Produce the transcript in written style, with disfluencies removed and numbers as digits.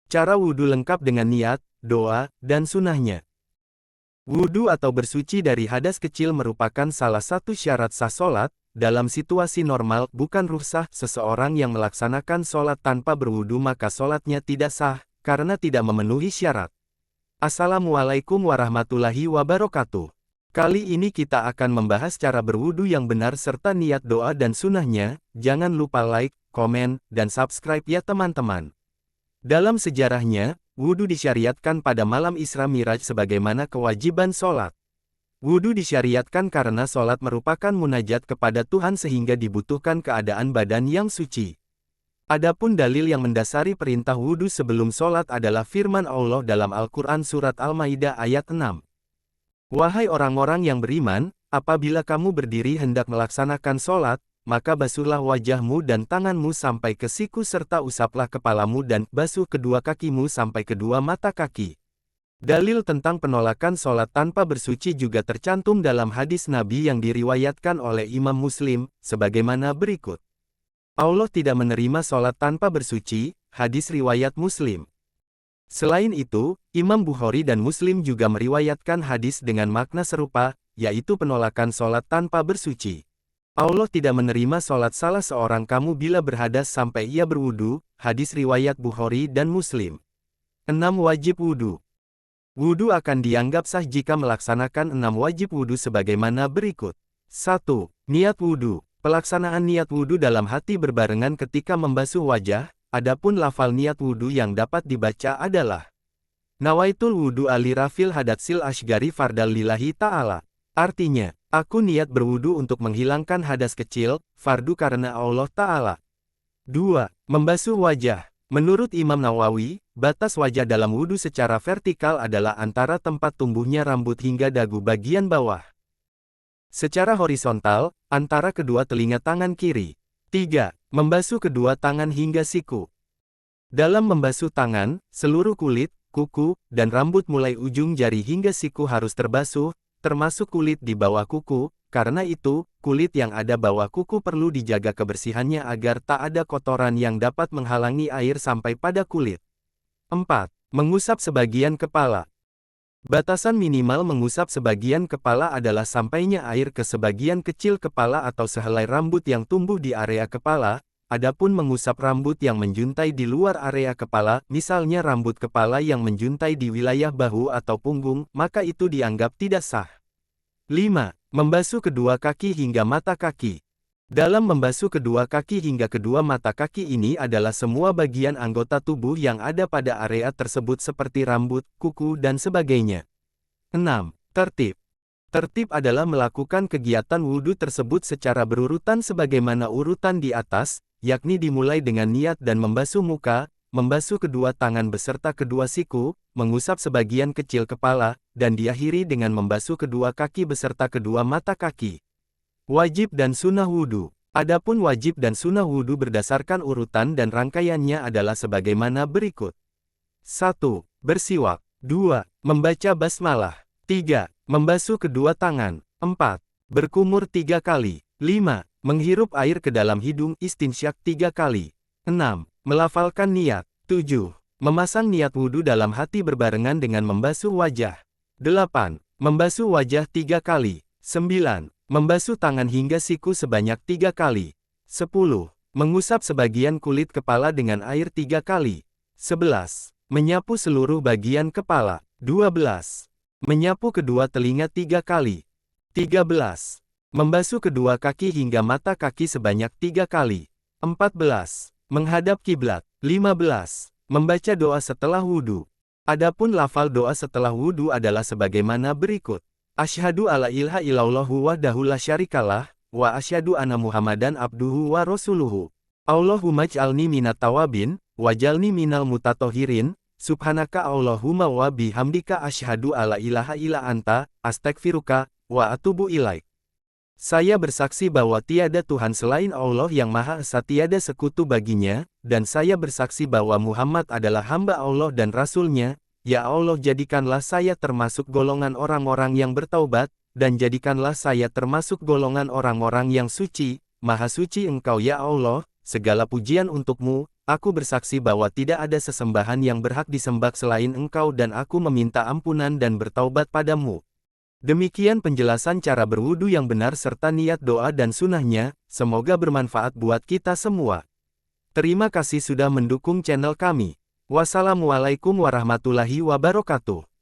Cara wudhu lengkap dengan niat, doa, dan sunahnya. Wudhu atau bersuci dari hadas kecil merupakan salah satu syarat sah solat. Dalam situasi normal, bukan rukhsah, seseorang yang melaksanakan solat tanpa berwudhu maka solatnya tidak sah, karena tidak memenuhi syarat. Assalamualaikum warahmatullahi wabarakatuh. Kali ini kita akan membahas cara berwudhu yang benar serta niat doa dan sunahnya. Jangan lupa like, komen, dan subscribe ya teman-teman. Dalam sejarahnya, wudhu disyariatkan pada malam Isra Miraj sebagaimana kewajiban solat. Wudhu disyariatkan karena solat merupakan munajat kepada Tuhan sehingga dibutuhkan keadaan badan yang suci. Adapun dalil yang mendasari perintah wudhu sebelum solat adalah firman Allah dalam Al-Quran Surat Al-Maidah ayat 6. Wahai orang-orang yang beriman, apabila kamu berdiri hendak melaksanakan solat, maka basuhlah wajahmu dan tanganmu sampai ke siku serta usaplah kepalamu dan basuh kedua kakimu sampai kedua mata kaki. Dalil tentang penolakan solat tanpa bersuci juga tercantum dalam hadis Nabi yang diriwayatkan oleh Imam Muslim, sebagaimana berikut. Allah tidak menerima solat tanpa bersuci, hadis riwayat Muslim. Selain itu, Imam Bukhari dan Muslim juga meriwayatkan hadis dengan makna serupa, yaitu penolakan solat tanpa bersuci. Allah tidak menerima solat salah seorang kamu bila berhadas sampai ia berwudu, hadis riwayat Bukhari dan Muslim. 6 Wajib wudhu. Wudhu akan dianggap sah jika melaksanakan 6 wajib wudhu sebagaimana berikut. 1. Niat wudhu. Pelaksanaan niat wudhu dalam hati berbarengan ketika membasuh wajah, adapun lafal niat wudhu yang dapat dibaca adalah Nawaitul wudhu ali rafil hadatsil ashgari fardal lillahi ta'ala. Artinya, aku niat berwudhu untuk menghilangkan hadas kecil, fardu karena Allah Ta'ala. 2. Membasuh wajah. Menurut Imam Nawawi, batas wajah dalam wudhu secara vertikal adalah antara tempat tumbuhnya rambut hingga dagu bagian bawah. Secara horizontal, antara kedua telinga tangan kiri. 3. Membasuh kedua tangan hingga siku. Dalam membasuh tangan, seluruh kulit, kuku, dan rambut mulai ujung jari hingga siku harus terbasuh, termasuk kulit di bawah kuku. Karena itu, kulit yang ada bawah kuku perlu dijaga kebersihannya agar tak ada kotoran yang dapat menghalangi air sampai pada kulit. 4. Mengusap sebagian kepala. Batasan minimal mengusap sebagian kepala adalah sampainya air ke sebagian kecil kepala atau sehelai rambut yang tumbuh di area kepala. Adapun mengusap rambut yang menjuntai di luar area kepala, misalnya rambut kepala yang menjuntai di wilayah bahu atau punggung, maka itu dianggap tidak sah. 5. Membasuh kedua kaki hingga mata kaki. Dalam membasuh kedua kaki hingga kedua mata kaki ini adalah semua bagian anggota tubuh yang ada pada area tersebut seperti rambut, kuku dan sebagainya. 6. Tertib. Tertib adalah melakukan kegiatan wudhu tersebut secara berurutan sebagaimana urutan di atas, yakni dimulai dengan niat dan membasuh muka, membasuh kedua tangan beserta kedua siku, mengusap sebagian kecil kepala, dan diakhiri dengan membasuh kedua kaki beserta kedua mata kaki. Wajib dan sunnah wudhu. Adapun wajib dan sunnah wudhu berdasarkan urutan dan rangkaiannya adalah sebagaimana berikut. 1. Bersiwak. 2. Membaca basmalah. 3. Membasuh kedua tangan. 4. Berkumur 3 kali. 5. Menghirup air ke dalam hidung istinsyak 3 kali. 6. Melafalkan niat. 7. Memasang niat wudhu dalam hati berbarengan dengan membasuh wajah. 8. Membasuh wajah 3 kali. 9. Membasuh tangan hingga siku sebanyak 3 kali. 10. Mengusap sebagian kulit kepala dengan air 3 kali. 11. Menyapu seluruh bagian kepala. 12. Menyapu kedua telinga 3 kali. 13. Membasuh kedua kaki hingga mata kaki sebanyak 3 kali. 14. Menghadap kiblat. 15. Membaca doa setelah wudhu. Adapun lafal doa setelah wudhu adalah sebagaimana berikut. Asyhadu alla ilaha illallahu wahdahu la syarikalah, wa asyhadu anna Muhammadan abduhu wa rasuluhu. Allahumma ij'alni minat tawabin, wajalni minal mutatohirin, subhanaka Allahumma wa bihamdika asyhadu alla ilaha illa anta, astagfiruka, wa atubu ilaik. Saya bersaksi bahwa tiada Tuhan selain Allah yang Maha Esa, tiada sekutu baginya, dan saya bersaksi bahwa Muhammad adalah hamba Allah dan Rasul-Nya. Ya Allah, jadikanlah saya termasuk golongan orang-orang yang bertaubat, dan jadikanlah saya termasuk golongan orang-orang yang suci. Maha suci Engkau ya Allah, segala pujian untukmu, Aku bersaksi bahwa tidak ada sesembahan yang berhak disembah selain Engkau dan aku meminta ampunan dan bertaubat padamu. Demikian penjelasan cara berwudu yang benar serta niat doa dan sunahnya, semoga bermanfaat buat kita semua. Terima kasih sudah mendukung channel kami. Wassalamualaikum warahmatullahi wabarakatuh.